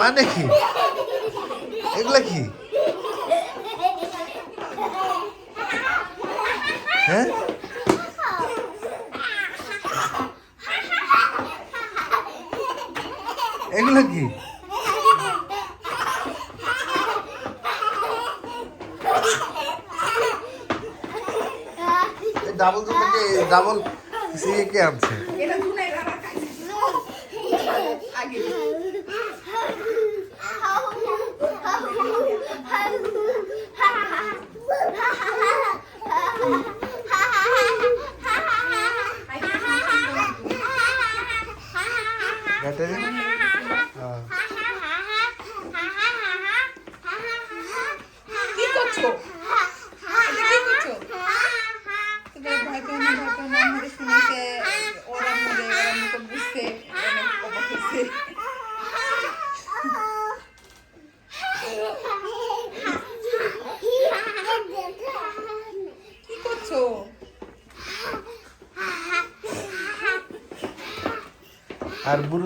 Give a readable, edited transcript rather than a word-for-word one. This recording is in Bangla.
মানে কি এগুলা কি হ্যাঁ এগুলা কি ডাবল জুতাকে ডাবল সিএ কে আনছে কি করছো? কি করছো? তোদের ভয় পেও না, ভয় পেও না, আমাদের শুনেছে, ওরা মরে, ওরা মতো বুঝছে, অনেক অবাক হয়েছে। কি করছো? আর বুড়ো